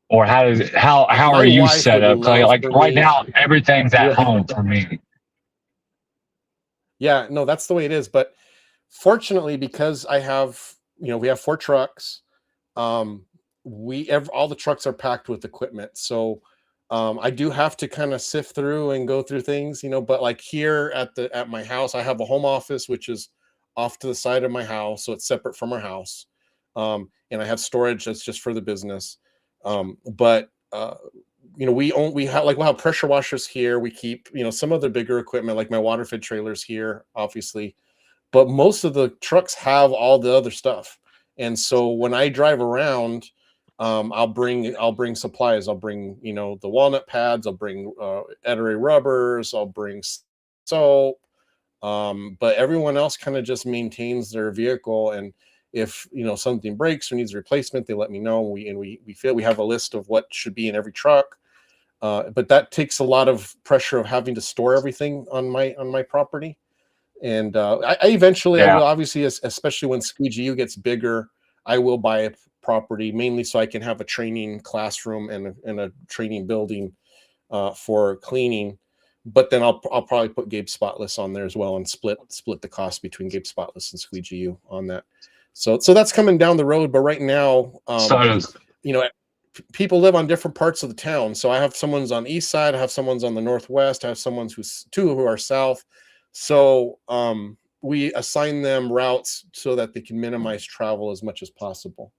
Or how are you set up? Like right now, everything's at home for me. Yeah, no, that's the way it is. But fortunately, because I have, we have 4 trucks, all the trucks are packed with equipment. So I do have to kind of sift through and go through things, but like here at my house, I have a home office, which is off to the side of my house. So it's separate from our house. And I have storage that's just for the business. But we have pressure washers here. We keep, some of the bigger equipment, like my water fed trailers here, obviously, but most of the trucks have all the other stuff. And so when I drive around, I'll bring supplies. I'll bring, the walnut pads. I'll bring Ettore rubbers. I'll bring soap. But everyone else kind of just maintains their vehicle. And if something breaks or needs a replacement, they let me know. We feel we have a list of what should be in every truck. But that takes a lot of pressure of having to store everything on my property. And I eventually, I will obviously, especially when Squeegee gets bigger, I will buy a property, mainly so I can have a training classroom and a training building for cleaning. But then I'll probably put Gabe Spotless on there as well and split the cost between Gabe Spotless and Squeegee on that. So that's coming down the road. But right now, people live on different parts of the town. So I have someone's on the east side. I have someone's on the northwest. I have someone's two who are south. So we assign them routes so that they can minimize travel as much as possible.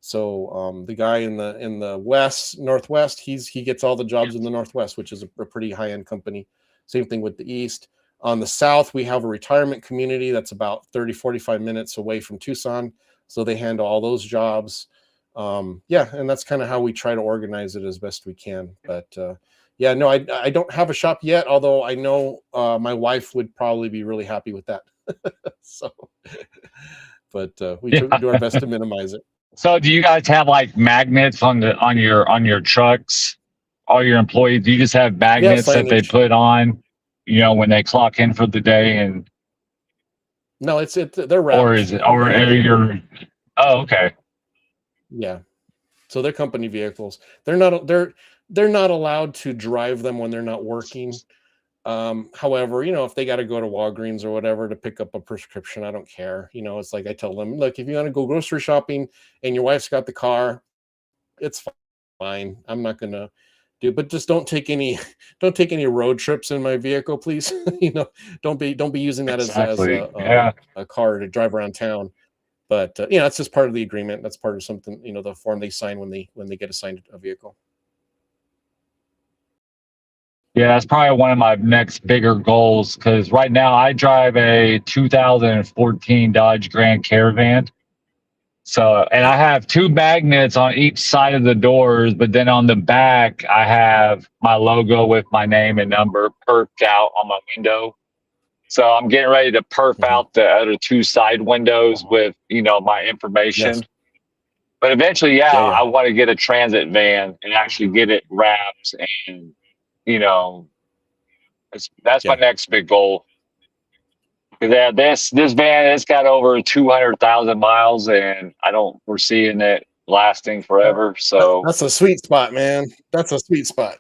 So the guy in the northwest, he gets all the jobs in the northwest, which is a pretty high-end company. Same thing with the east. On the south, we have a retirement community that's about 30-45 minutes away from Tucson. So they handle all those jobs. And that's kind of how we try to organize it as best we can. But no, I don't have a shop yet, although I know my wife would probably be really happy with that. We do our best to minimize it. So do you guys have like magnets on your trucks all your employees? Do you just have magnets that they signage. put on, when they clock in for the day, and No, they're wrapped. or is it or are your? Oh, okay. Yeah. So they're company vehicles. They're not allowed to drive them when they're not working. However, if they got to go to Walgreens or whatever to pick up a prescription, I don't care. It's like I tell them, look, if you want to go grocery shopping and your wife's got the car, it's fine. I'm not gonna but just don't take any road trips in my vehicle, please. Don't be using that Exactly. as a car to drive around town. But it's just part of the agreement. That's part of something, the form they sign when they get assigned a vehicle. Yeah, that's probably one of my next bigger goals, because right now I drive a 2014 Dodge Grand Caravan. So, and I have 2 magnets on each side of the doors, but then on the back, I have my logo with my name and number perked out on my window. So I'm getting ready to perf out the other 2 side windows with, my information. Yes. But eventually, Yeah. I want to get a transit van and actually get it wrapped, and that's my next big goal. Yeah, this van, it's got over 200,000 miles, and I don't foresee it lasting forever. So that's a sweet spot, man. That's a sweet spot.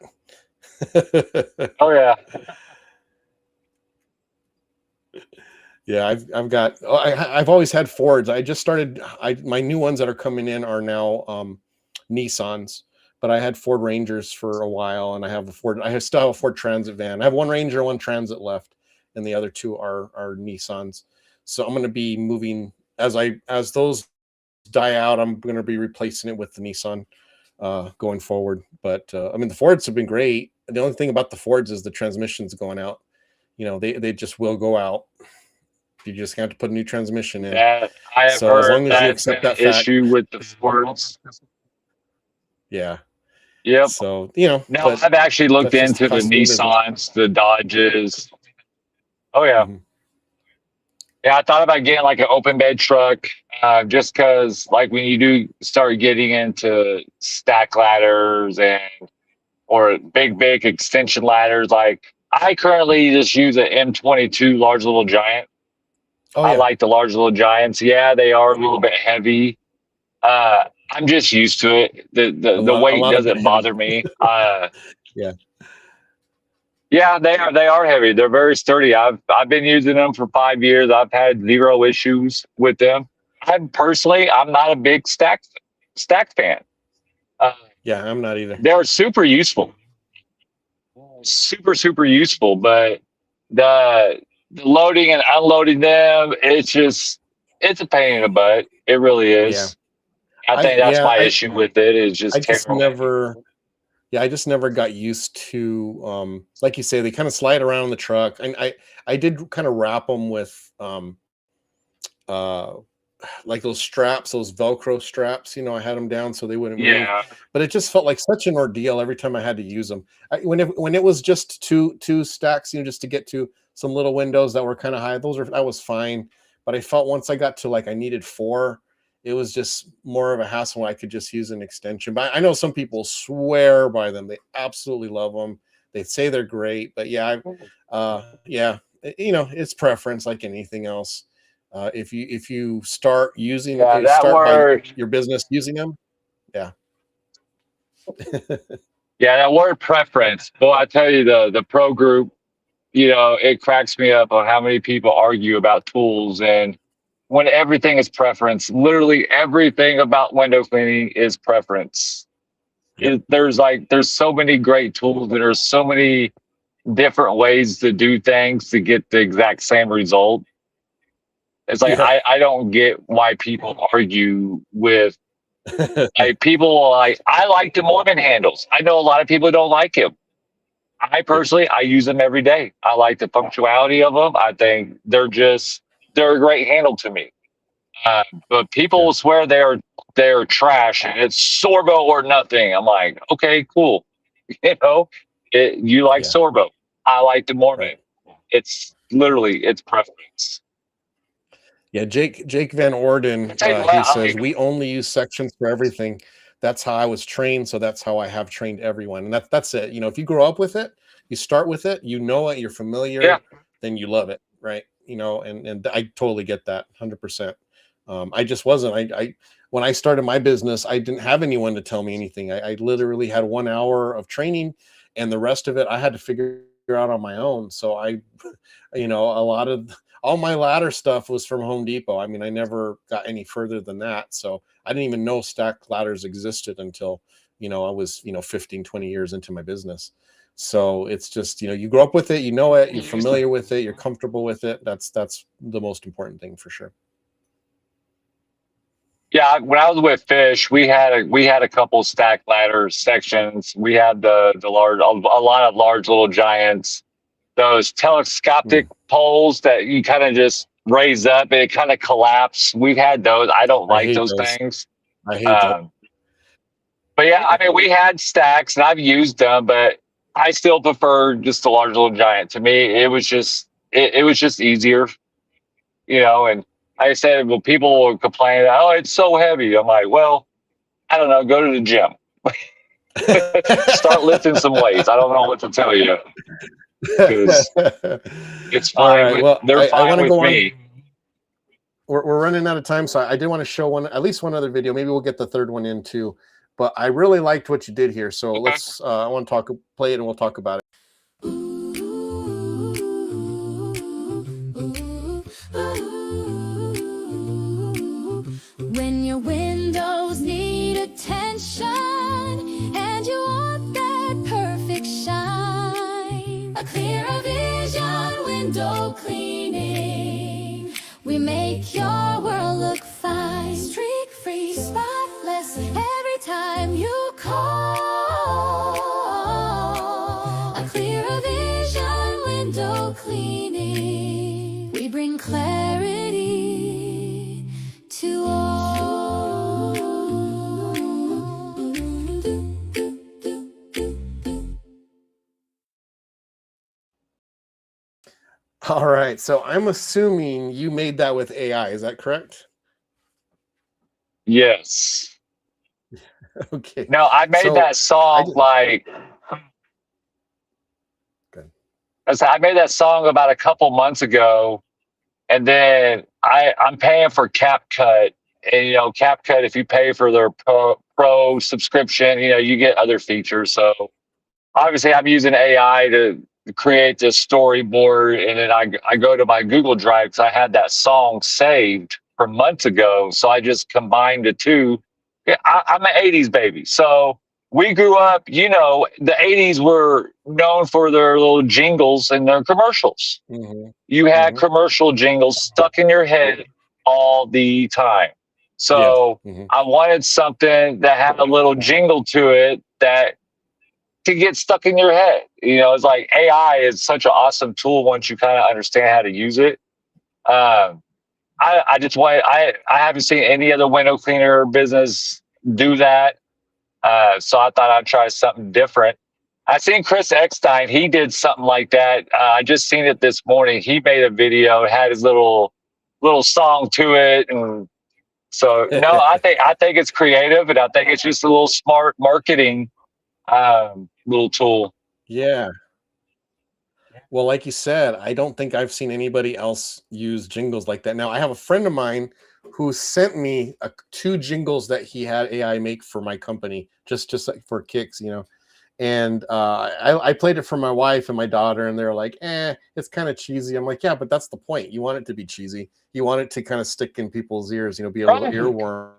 oh yeah. Yeah, I've always had Fords. I just started. My new ones that are coming in are now Nissans, but I had Ford Rangers for a while, and I still have a Ford Transit van. I have one Ranger, one Transit left, and the other 2 are Nissans. So I'm going to be moving as those die out. I'm going to be replacing it with the Nissan going forward. But the Fords have been great. The only thing about the Fords is the transmission's going out. They just will go out. You just have to put a new transmission in. Yeah, I have So as long heard as you that's accept an that fact, issue with the Fords. yeah. Yep. So No, I've actually looked that's just into the cost of doing business. Nissans, the Dodges. Oh yeah. Mhm. Yeah, I thought about getting like an open bed truck, just because like when you do start getting into stack ladders or big extension ladders, like I currently just use an M22 large little giant. Oh, I yeah. like the large little giants. Yeah, they are a little bit heavy. I'm just used to it. The weight doesn't bother me. Yeah. Yeah, they are heavy. They're very sturdy. I've been using them for 5 years. I've had 0 issues with them. I'm not a big stack fan. Yeah, I'm not either. They're super useful. Super useful, but the loading and unloading them, it's a pain in the butt. It really is. Yeah. I think that's my issue with it, is just I just terrible. I just never got used to like you say, they kind of slide around in the truck. And I did kind of wrap them with like those straps, those Velcro straps, I had them down so they wouldn't move. But it just felt like such an ordeal every time I had to use them. When it was just two stacks, just to get to some little windows that were kind of high, that was fine. But I felt once I got to I needed 4, it was just more of a hassle when I could just use an extension. But I know some people swear by them. They absolutely love them. They say they're great. But yeah, it's preference like anything else. If you start using by your business using them, yeah. Yeah, that word preference. Well, I tell you, the pro group, it cracks me up on how many people argue about tools, and when everything is preference. Literally everything about window cleaning is preference. Yep. There's so many great tools. There's so many different ways to do things to get the exact same result. It's like, I don't get why people argue with people I like the Mormon handles. I know a lot of people don't like them. I personally, I use them every day. I like the punctuality of them. I think they're a great handle to me. But people will swear they're trash and it's Sorbo or nothing. I'm like, okay, cool. You like Sorbo. I like the Mormon. Right. It's preference. Yeah, Jake Van Orden, he says we only use sections for everything. that's how I was trained. So that's how I have trained everyone. And that's it. You know, if you grow up with it, you start with it, you know it, you're familiar, Yeah. then you love it. Right. You know, and I totally get that 100%. I just wasn't, I, when I started my business, I didn't have anyone to tell me anything. I literally had 1 hour of training, and the rest of it I had to figure out on my own. So I, you know, a lot of all my ladder stuff was from Home Depot. I mean, I never got any further than that. So I didn't even know stacked ladders existed until, you know, I was, you know, 15, 20 years into my business. So it's just, you know, you grow up with it, you know it, you're familiar with it, you're comfortable with it. That's the most important thing for sure. Yeah, when I was with Fish, we had a couple stack ladder sections. We had the large, a lot of large little giants, those telescopic poles that you kind of just raise up and it kind of collapse. We've had those. I don't like those things. I hate those. But yeah, I mean, we had stacks and I've used them, but I still prefer just the large little giant. To me, it was just easier, you know. And I said, well, people will complain, oh, it's so heavy. I'm like, well, I don't know, go to the gym. Start lifting some weights. I don't know what to tell you. It's fine. Right, well, they're fine with me. We're running out of time, so I did want to show at least one other video. Maybe we'll get the third one in too. But I really liked what you did here. So let's, I want to play it and we'll talk about it. When your windows need attention and you want that perfect shine, a clearer vision window cleaning, we make your world look fine. Streak free, spotless, every time you call. A clearer vision window cleaning, we bring clarity to all. All right, so I'm assuming you made that with AI. Is that correct? Yes. Okay. No, I made that song I made that song about a couple months ago, and then I'm paying for CapCut, and you know, CapCut, if you pay for their pro subscription, you know, you get other features. So obviously, I'm using AI to create this storyboard, and then I go to my Google Drive because I had that song saved from months ago. So I just combined the two. Yeah, I'm an 80s baby. So we grew up, you know, the 80s were known for their little jingles and their commercials. Mm-hmm. You had commercial jingles stuck in your head all the time. So I wanted something that had a little jingle to it that could get stuck in your head. You know, it's like AI is such an awesome tool once you kind of understand how to use it. I just want, I haven't seen any other window cleaner business do that. So I thought I'd try something different. I seen Chris Eckstein, he did something like that. I just seen it this morning. He made a video, had his little song to it. And so no, I think it's creative, and I think it's just a little smart marketing little tool. Yeah. Well, like you said, I don't think I've seen anybody else use jingles like that. Now, I have a friend of mine who sent me 2 jingles that he had AI make for my company, just like for kicks, you know. And I played it for my wife and my daughter, and they're like, it's kind of cheesy. I'm like, yeah, but that's the point. You want it to be cheesy. You want it to kind of stick in people's ears, you know, be a little earworm.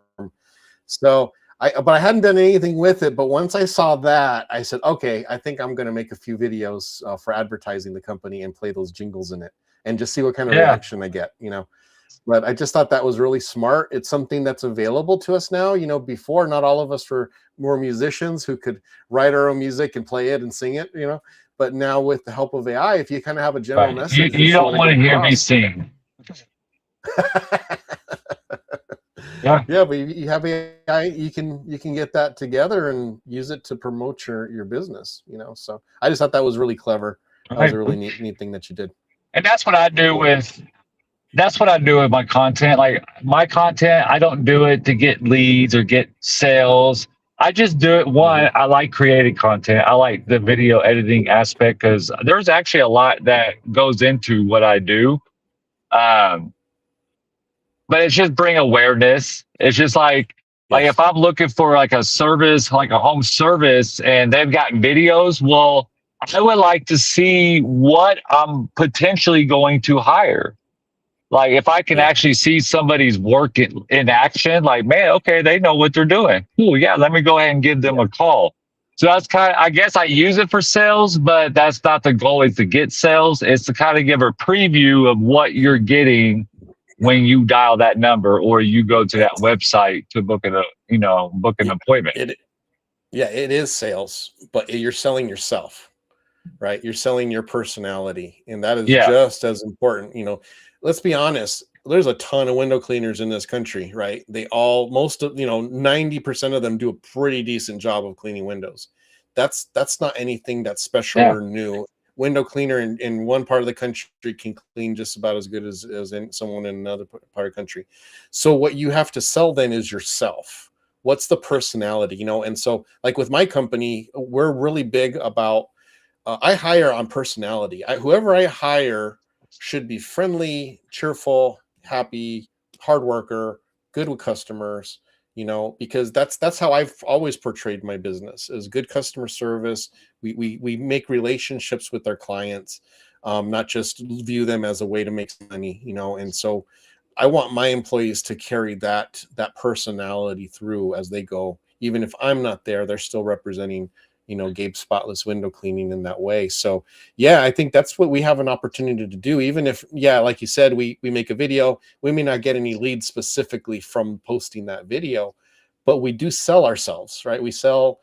So but I hadn't done anything with it. But once I saw that, I said, okay, I think I'm going to make a few videos for advertising the company and play those jingles in it and just see what kind of reaction I get, you know. But I just thought that was really smart. It's something that's available to us now. You know, before, not all of us were musicians who could write our own music and play it and sing it, you know. But now with the help of AI, if you kind of have a general message. You don't want to hear me sing. Yeah, but you have AI, you can get that together and use it to promote your business, you know. So I just thought that was really clever. That was a really neat thing that you did. And that's what I do with my content. Like my content, I don't do it to get leads or get sales. I just do it. One, I like creating content. I like the video editing aspect because there's actually a lot that goes into what I do. Um, but it's just bring awareness. It's just like Yes. if I'm looking for like a service, like a home service, and they've got videos, well, I would like to see what I'm potentially going to hire. Like if I can Yeah. actually see somebody's work in action, like, man, okay, they know what they're doing. Cool, yeah, let me go ahead and give them a call. So that's kind of, I guess I use it for sales, but that's not the goal is to get sales. It's to kind of give a preview of what you're getting when you dial that number or you go to that website to book book an appointment. Yeah, it is sales, but you're selling yourself, right? You're selling your personality, and that is Yeah, just as important. Let's be honest. There's a ton of window cleaners in this country, right? Most of 90% of them do a pretty decent job of cleaning windows. That's not anything that's special yeah, or new. Window cleaner in one part of the country can clean just about as good as someone in another part of the country. So what you have to sell then is yourself. What's the personality, And so, like with my company, we're really big about. I hire on personality. Whoever I hire should be friendly, cheerful, happy, hard worker, good with customers. Because that's how I've always portrayed my business as good customer service. We make relationships with our clients, not just view them as a way to make money. And so I want my employees to carry that personality through as they go. Even if I'm not there, they're still representing, Gabe Spotless Window Cleaning in that way. So yeah, I think that's what we have an opportunity to do. Even if, yeah, like you said, we make a video, we may not get any leads specifically from posting that video, but we do sell ourselves, right? We sell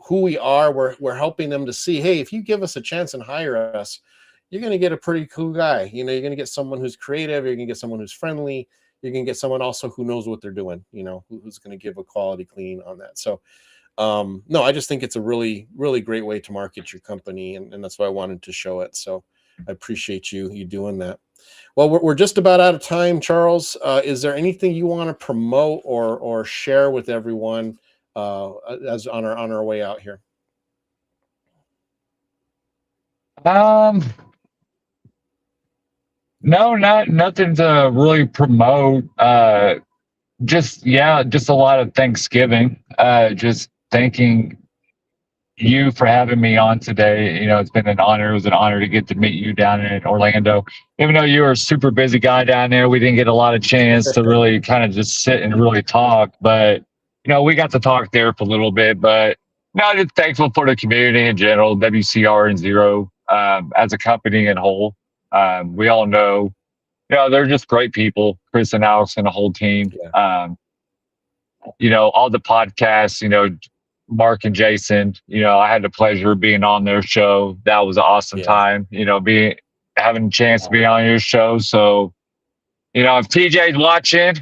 who we are. We're helping them to see, hey, if you give us a chance and hire us, you're going to get a pretty cool guy. You're going to get someone who's creative. You're going to get someone who's friendly. You're going to get someone also who knows what they're doing, who's going to give a quality clean on that. So, no, I just think it's a really, really great way to market your company. And that's why I wanted to show it. So I appreciate you doing that. Well, we're just about out of time, Charles. Is there anything you want to promote or share with everyone as on our way out here? No, nothing to really promote. Just a lot of Thanksgiving. Just thanking you for having me on today. It's been an honor. It was an honor to get to meet you down in Orlando. Even though you were a super busy guy down there, we didn't get a lot of chance to really kind of just sit and really talk. But we got to talk there for a little bit. But no, just thankful for the community in general, WCR and Zero as a company in whole. We all know, they're just great people, Chris and Alex and the whole team. Yeah. All the podcasts, Mark and Jason, I had the pleasure of being on their show. That was an awesome time, having a chance to be on your show. So, if TJ's watching,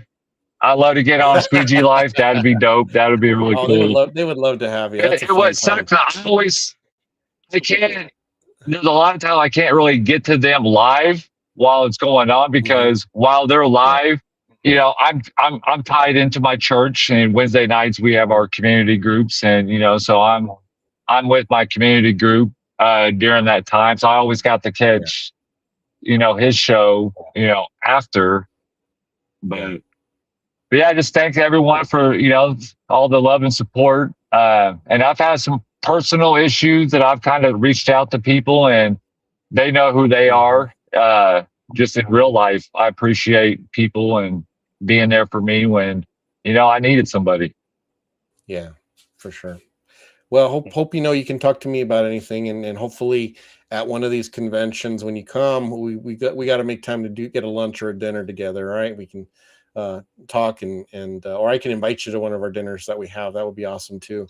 I'd love to get on Squeegee Life. That'd be dope. That would be really cool. They would love to have you. What sucks, I can't, there's a lot of time I can't really get to them live while it's going on because while they're live, I'm tied into my church, and Wednesday nights we have our community groups, and so I'm with my community group during that time. So I always got to catch his show after. But yeah, just thanks everyone for all the love and support. And I've had some personal issues that I've kind of reached out to people, and they know who they are. Just in real life, I appreciate people and being there for me when I needed somebody. Yeah, for sure. Well, hope you can talk to me about anything, and hopefully at one of these conventions when you come, we got to make time to get a lunch or a dinner together. All right, we can talk and or I can invite you to one of our dinners that we have. That would be awesome too.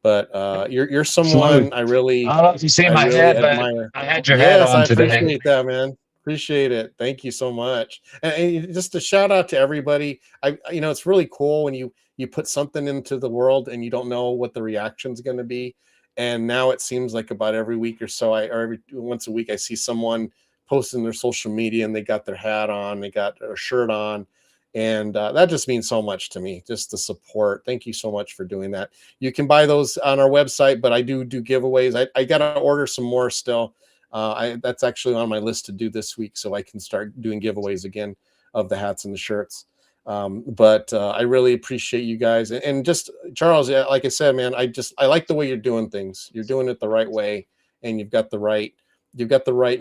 But you're someone I really, I don't know if you see my head, admire. but I had your head on today. I appreciate that, man. Appreciate it. Thank you so much. And just a shout out to everybody. It's really cool when you put something into the world and you don't know what the reaction is going to be. And now it seems like about every week or so, or once a week, I see someone posting their social media and they got their hat on, they got a shirt on, And that just means so much to me, just the support. Thank you so much for doing that. You can buy those on our website, but I do giveaways. I got to order some more still. That's actually on my list to do this week, so I can start doing giveaways again of the hats and the shirts. But I really appreciate you guys. And just, Charles, like I said, man, I like the way you're doing things. You're doing it the right way, and you've got the right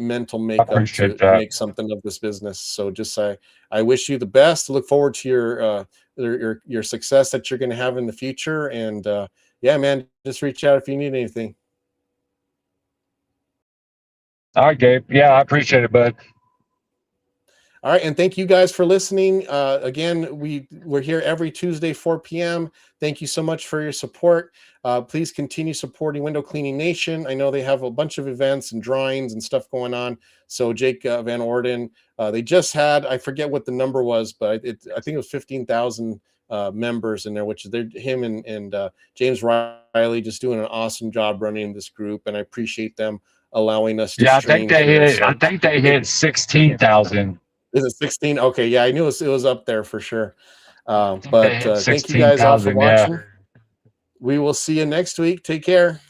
mental makeup to make something of this business. So just I wish you the best. Look forward to your success that you're going to have in the future. And yeah, man, just reach out if you need anything. All right, Gabe. Yeah, I appreciate it, bud. All right, and thank you guys for listening. Again, we're here every Tuesday, 4 p.m. Thank you so much for your support. Please continue supporting Window Cleaning Nation. I know they have a bunch of events and drawings and stuff going on. So Jake Van Orden, they just had, I forget what the number was, but I think it was 15,000 members in there, which is him and James Riley just doing an awesome job running this group, and I appreciate them allowing us to stream. I think they hit 16,000. Is it 16? Okay, yeah, I knew it was up there for sure. But thank you guys all for watching. Yeah. We will see you next week. Take care.